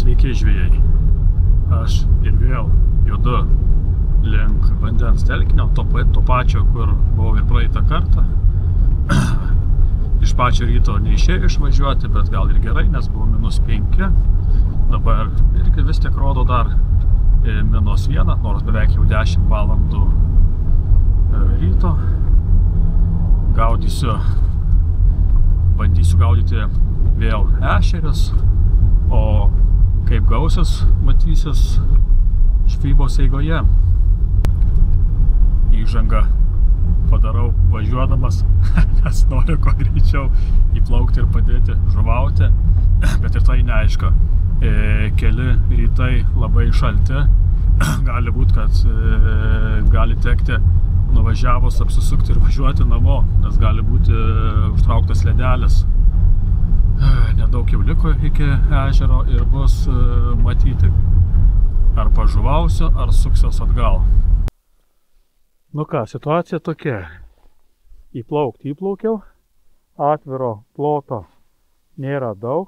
Sveiki žvejai. Aš ir vėl judu link vandens telkinio, to pačio, kur buvau ir praeitą kartą. Iš pačio ryto neišėjo išvažiuoti, bet gal ir gerai, nes buvo -5. Dabar irgi vis tiek rodo dar -1, nors beveik jau 10 valandų ryto. Bandysiu gaudyti vėl ešerius, o kaip gausis, matysis žvejybos eigoje. Įžangą padarau važiuodamas, nes noriu kuo greičiau įplaukti ir padėti žuvauti, bet ir tai neaišku. Keli rytai labai šalti, gali būti, kad gali tekti nuvažiavus apsisukti ir važiuoti namo, nes gali būti užtrauktas ledelis. Nedaug jau liko iki ežero ir bus matyti, ar pažuvausiu, ar suksiuos atgal. Nu ką, situacija tokia. Įplaukiau, atviro ploto nėra daug,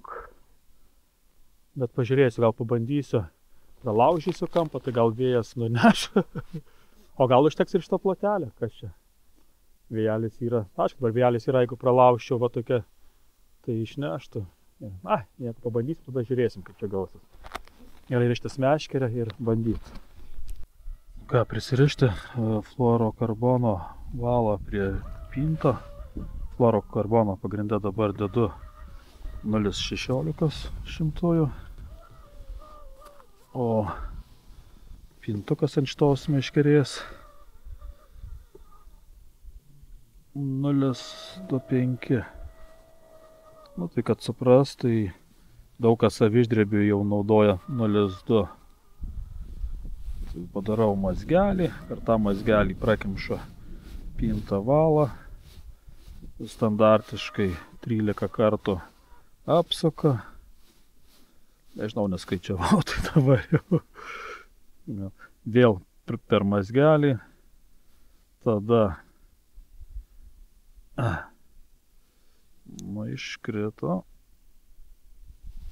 bet pažiūrėsiu, gal pabandysiu, pralaužysiu kampą, tai gal vėjas nuneš, o gal užteks ir šito plotelio, kas čia. Vėjelis yra, aišku, dar vėjelis yra, jeigu pralaužčiau va tokia, tai išneštų. Nieko, pabandysim, tada žiūrėsim, kaip čia gausis. Gerai rištis meškerę ir bandyti. Ką, prisirišti fluorokarbono valą prie pinto. Fluorokarbono pagrinde dabar dedu 0,16, o pintukas ant šitos meškerės 0,25. Nu tai kad supras, tai daug kas aviždrebių jau naudoja 0,2. Tai padarau mazgelį, per tą mazgelį prakimšu pintą valą, standartiškai 13 kartų apsuka. Nežinau, neskaičiavau, tai dabar jau. Vėl per mazgelį, tada iškrito.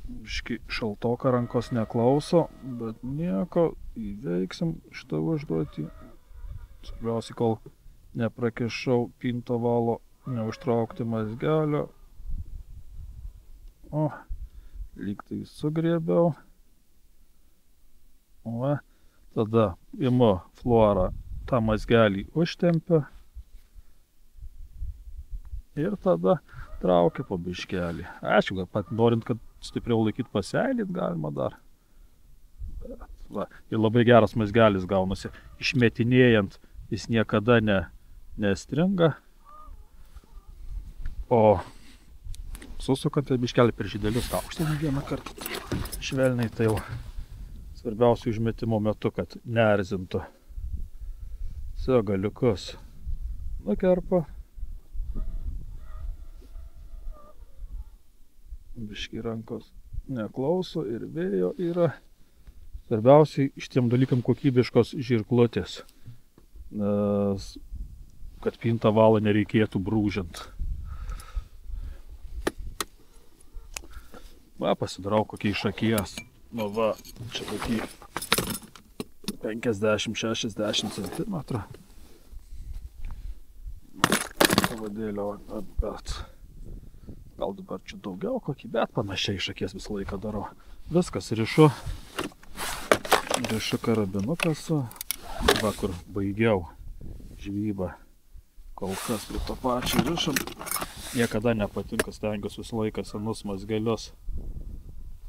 Biški šaltoka, rankos neklauso, bet nieko, įveiksim šitą užduotį. Svarbiausia, kol neprakišau pinto valo, neužtraukti mazgelio. O, lyg tai sugriebiau. O, tada imu fluorą, tą mazgelį užtempiu. Ir tada traukia po biškelį. Aišku, pat norint, kad stipriau laikyti paseilyt, galima dar. Bet, va, ir labai geras mazgelis gaunasi. Išmetinėjant jis niekada nestringa. O susukant biškelį per žydelius aukštinį vieną kartą. Švelniai tai jau svarbiausių užmetimo metu, kad neerzintų. Galiukus nukerpa. Biški rankos neklauso ir vėjo yra. Svarbiausiai šitiem dalykam kokybiškos žirklutės, nes kad pintą valą nereikėtų brūžiant. Va, pasidarau kokį iš akies. Nu va, čia kokį 50-60 cm. Pavadėlio, bet gal dabar čia daugiau kokį, bet panašiai iš akies visą laiką darau. Viskas, rišu karabinuką su, va kur baigiau žvejybą. Kol kas prie to pačio rišam. Niekada nepatinka, stengiuosi visą laiką senus mazgelius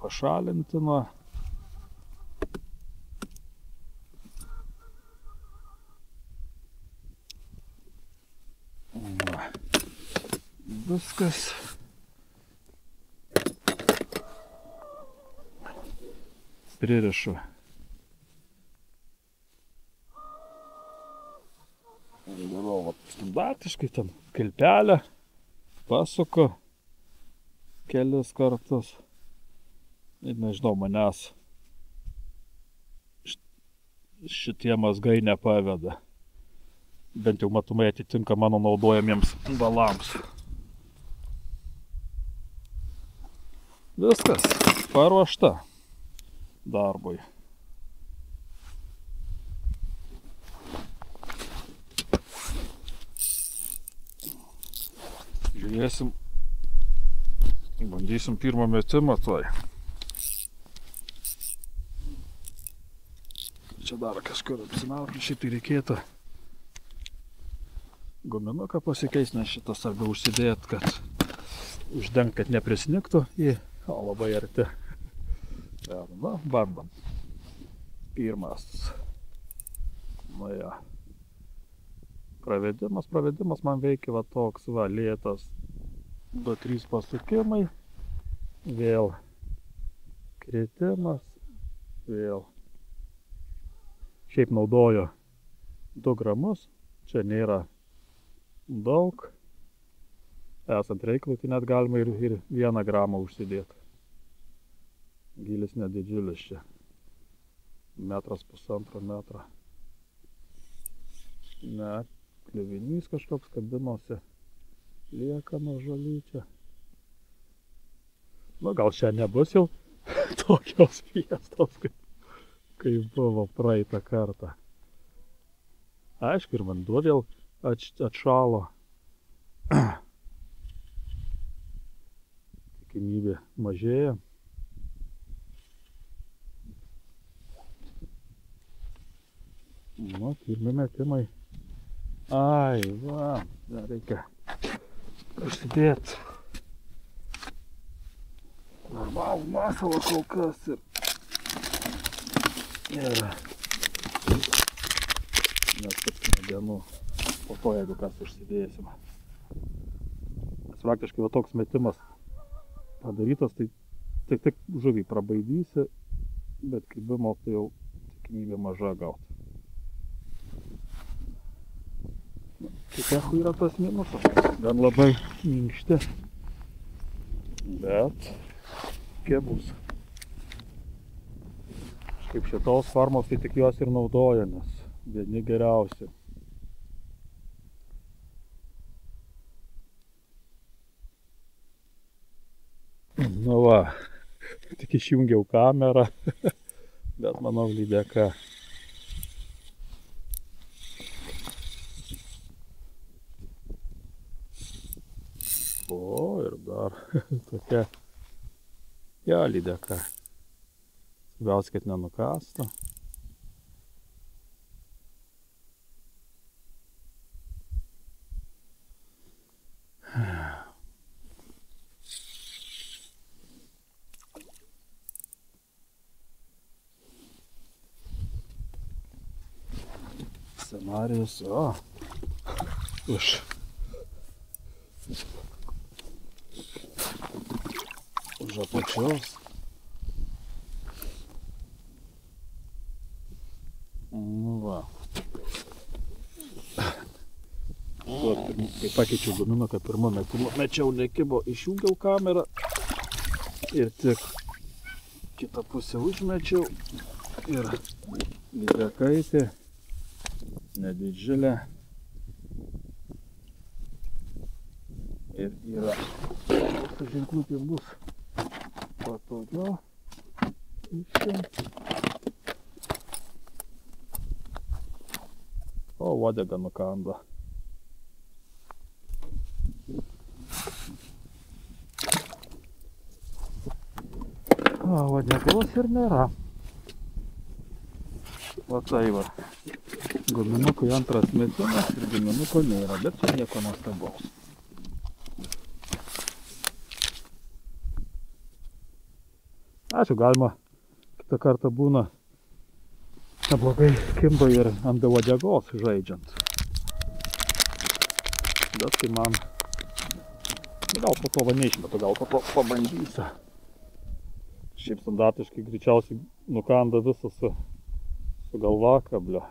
pašalinti nuo. Viskas. Pririšu. Darau standartiškai ten kilpelę, pasuku kelis kartus. Ir nežinau, manęs šitie mazgai nepaveda. Bent jau matomai atitinka mano naudojamiems valams. Viskas, paruošta. darbui. Žiūrėsim, bandysim pirmą metimą tuoj. Čia dar kažkur apsinauti, šitai reikėtų guminuką pasikeis, nes šitą svarbiau užsidėt, kad uždengt, kad neprisnigtų į labai arti. Na, bandom. Pirmas. Na ja. Pravedimas man veikia va toks, va, lėtas 2-3 pasukimai, vėl kritimas, vėl. Šiaip naudoju 2 gramus, čia nėra daug, esant reikalui, tai net galima ir 1 gramą užsidėti. Gylis nedidžiulis čia, 1,5 metro. Ne, kliuvinys kažkoks kabinosi, lieka nuo žolyčia. Nu, gal šiandien nebus jau tokios fiestos, kaip buvo praeitą kartą. Aišku, ir vanduo vėl atšalo. Tikimybė mažėja. Nu, pirmi metimai. Ai, va, dar reikia užsidėti normalų masalą kol kas ir nes paskutinių dienų po to, jeigu kas užsidėsim. Nes praktiškai va toks metimas padarytas, tai tik žuvį prabaidysi, bet kibimo tai jau tikimybė maža gauti. Kiekvienų yra tas minusas, gan labai minkšti, bet kebus. Kaip šitos formos, tai tik juos ir naudoja, nes vieni geriausi. Nu va, tik išjungiau kamerą, bet manau lydeka. O, ir dar tokia, ja, lydeka. Svarbiausia, kad nenukąstų. Scenarijus, už apačios. Nu va. Kai pakeičiau guminuką pirmą metimą, mečiau nekibo, išjungiau kamerą ir tik kitą pusę užmečiau ir lydekaitė nedidžiulė ir yra ženklutė bus patogiau išimti. O, uodega nukanda. O, uodegos ir nėra. Va tai va. Guminukui antras metimas ir guminuko nėra, bet čia nieko nuostabaus. Ačiū, galima kitą kartą būna neblogai kimba ir ant uodegos žaidžiant. Bet tai man, gal po to va neišmetu, gal po to pabandysiu. Šiaip standartiškai greičiausiai nukanda visą su galvakablio.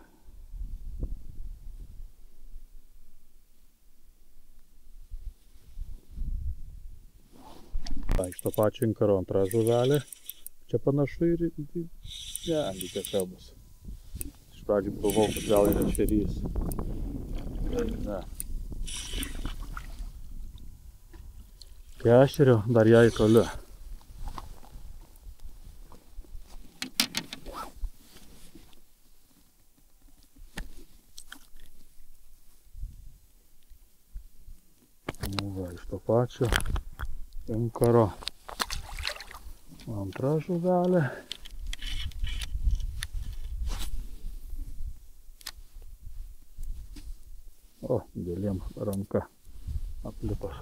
Iš to pačio inkaro antra žuvelė. Čia panašu ir lydeka bus. Iš pradžių galvojau, kad gal yra ešerys. Ne. Ešerio dar jai toli. pačio inkaro. Antra žuvelė. O, didelėm ranka aplipas.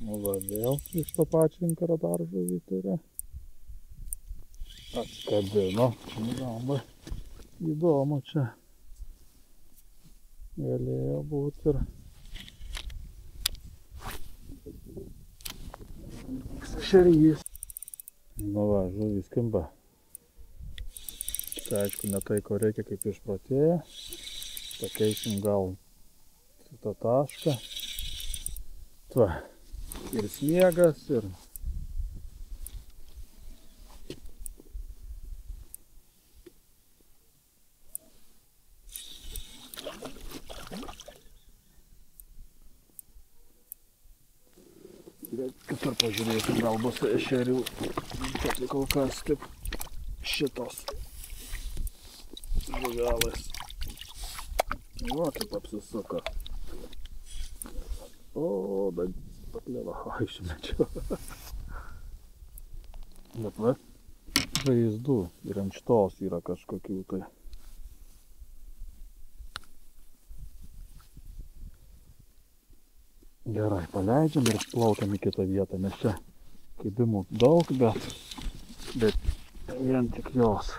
Nu va, vėl iš to pačio inkaro dar žuvį turi. Atskabino. Labai įdomu čia. Galėjo būti ir šerjys. Nu va, žuvys kimba. Tai aišku, ne tai, ko reikia, kaip išprotėja. Pakeisim gal šitą tašką. Va, ir sniegas, ir kitur pažiūrėsim, gal bus ešerių. Tai kol kas tik šitos žuvelės. Va, kaip apsisuko. O, bet paklėva, išmečiau. Bet va, vaizdų ir ant šitos yra kažkokių tai. Gerai, paleidžiam ir plaukiam į kitą vietą, nes čia kibimų daug, bet vien tik jos.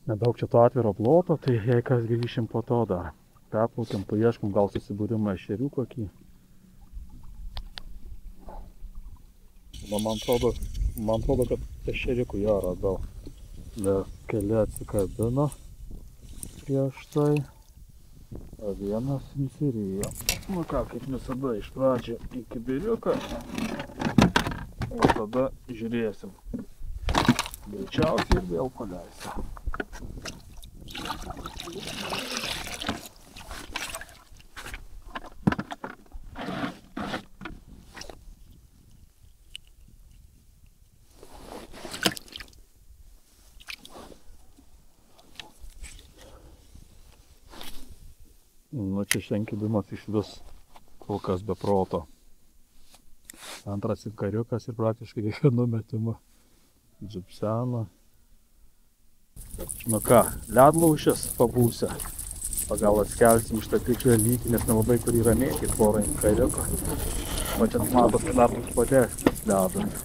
Nedaug čia to atviro ploto, tai jei kas grįšim po to dar. Perplaukiam, paieškom gal susibūrimą ešerių kokį. Man atrodo, kad ešerikų jo radau. Nes keli atsikabino prieš tai. O vienas insirijo. Nu ką, kaip visada, iš pradžio į kibiriuką. O tada žiūrėsim. Greičiausiai ir vėl paleisiu. Nu čia šiandien kibimas iš vis kol kas be proto. Antras inkariukas ir praktiškai kiekvienu metimu džipsena. Nu ką, ledlaužis pabūsia. Pagal atskelsim iš tą tikrą lygį, nes nelabai kur yra mėgti porą inkariuką. O čia matos, kad dar toks padėsnis ledas.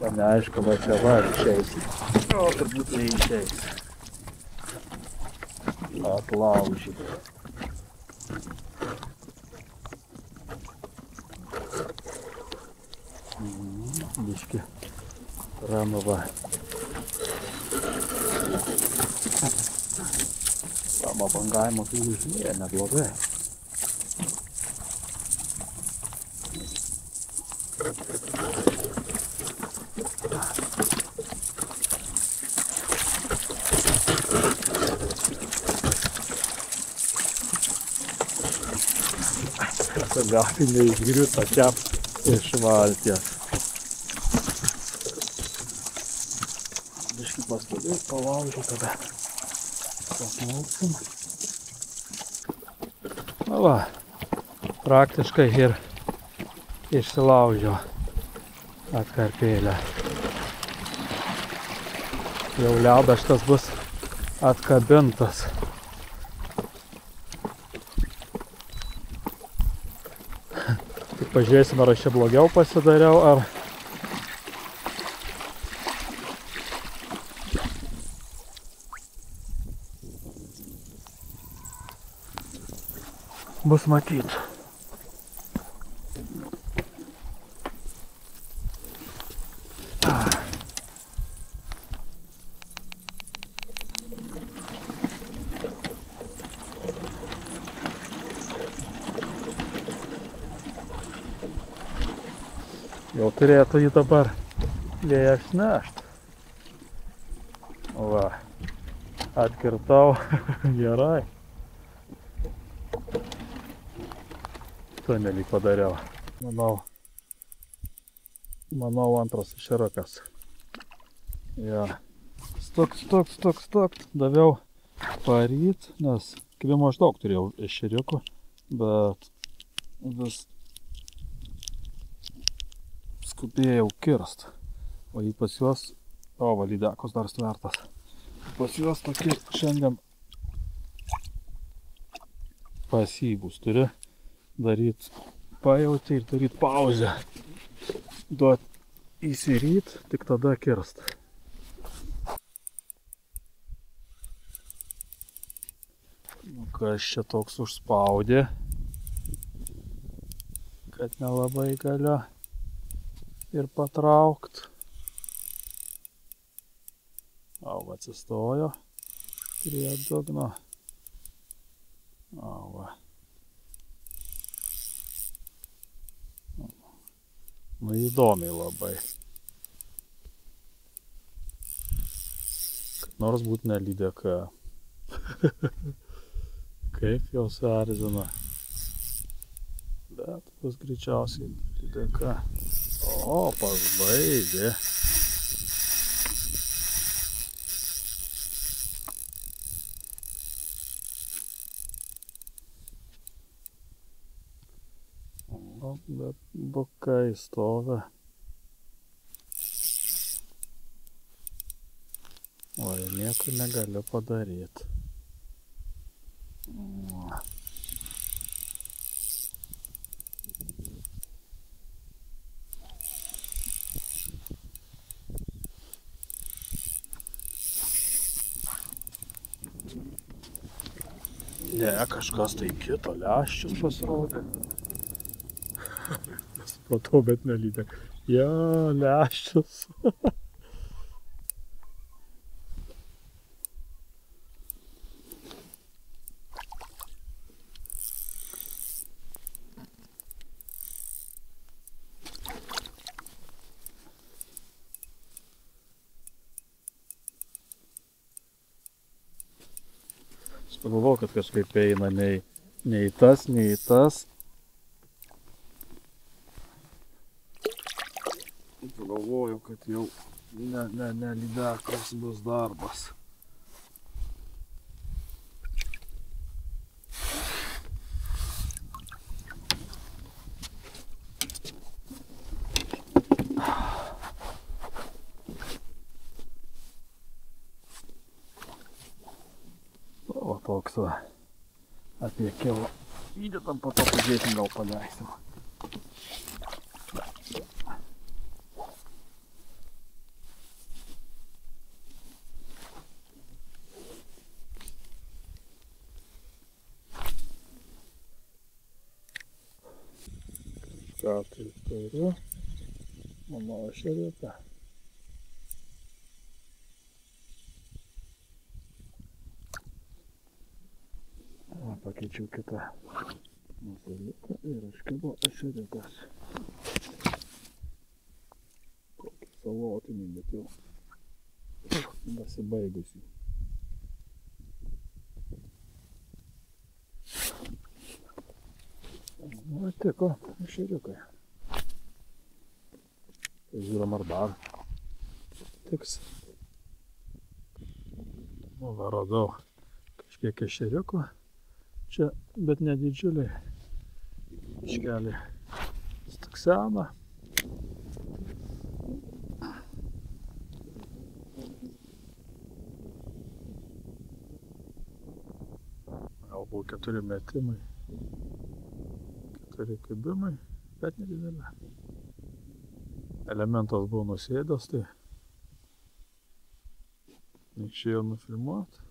Va neaišku, va čia va išeis. O turbūt neišeis. Atlaužyt. Biški ramu va. Tamo bangavimo tai užmėja neblogai. Gal neišgriuta čia iš valties. Biškį pastovėt, palaužiu tada. Pasmauksim. Na va, praktiškai ir išsilaužiau atkarpėlę. Jau ledas šitas bus atkabintas. Pažiūrėsim, ar aš čia blogiau pasidariau, ar bus matyt. Jau turėtų jį dabar vėjas nešt. Va, atkirtau gerai. Tunelį padariau. Manau antras ešeriukas. Ja. Stuk. Daviau paryt, nes skilimo aš daug turėjau ešeriukų, bet vis skubėjau kirst. O jį pas juos, va, lydekos dar stvertas. Pas juos tokie šiandien pasyvūs, turi daryt pajauti ir daryt pauzę. Duot įsiryt, tik tada kirst. Nu, kas čia toks užspaudė, kad nelabai galiu ir patraukt. Au, atsistojo prie dugno. Au. Nu, įdomiai labai. Kad nors būt ne lydeka. Kaip jos erzina. Bet bus greičiausiai lydeka. O, pasbaigė. O, bet bukai stovi. O, nieko negaliu padaryti. Ne, kažkas tai kito, lęščius pasirodė. Nesupratau, bet nelydek. Ja, lęščius. Pagalvojau, kad kažkaip eina nei į tas, nei į tas. Pagalvojau, kad jau ne lydekos bus darbas. O toks va, apie kilo. Įdėtam, po to pažiūrėsim, gal paleisim. Ką tai turiu? Mano ešeriuką. Pakeičiau kitą mazaliuką ir iškibo ešeriukas. Kokį salotinį, bet jau pasibaigusi. Nu, tiko ešeriukai. Žiūrim, ar dar tiks. Nu, va, radau kažkiek ešeriukų. Čia, bet ne didžiuliai. Iškelį stuksena. Galbūt 4 metimai. 4 kibimai, bet nedidelė. Elementas buvo nusėdęs, tai neišėjo nufilmuoti.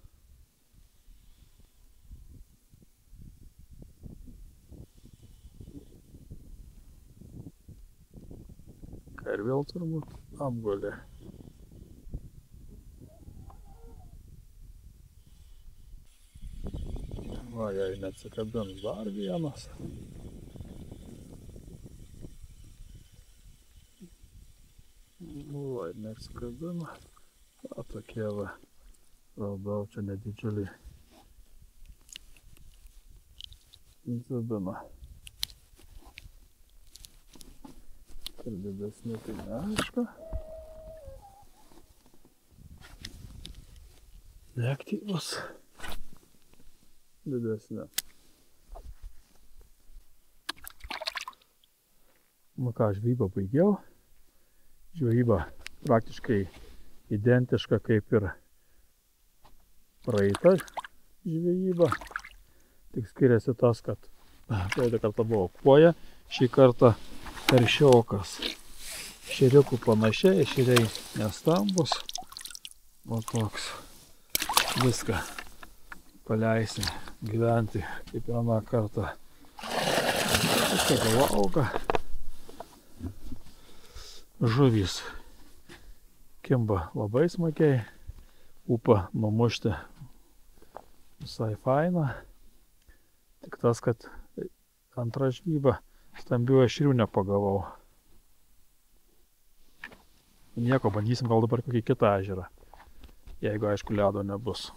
Ir vėl turbūt apgulė. Va, jei neatsikabins dar vienas. Va, ir neatsikabina. Va, tokie va. Radau čia nedidžiuliai. Zubina. Ir didesni tai neaišku. Neaktyvus. didesnė. Nu ką, žvejybą baigiau. Žvejyba praktiškai identiška kaip ir praeitą žvejybą. Tik skiriasi tas, kad praeitą kartą buvo kuoja, šį kartą karšiokas. Šeriukų panašiai, šeriai nestambus. O toks. Viską paleisim gyventi kaip vieną kartą. Viską gal auga. Žuvys kimba labai smagiai. Upą numušti visai faina. Tik tas, kad antrą žvybą stambių ešerių nepagavau. Nieko, bandysim gal dabar kokį kitą ežerą. Jeigu aišku ledo nebus.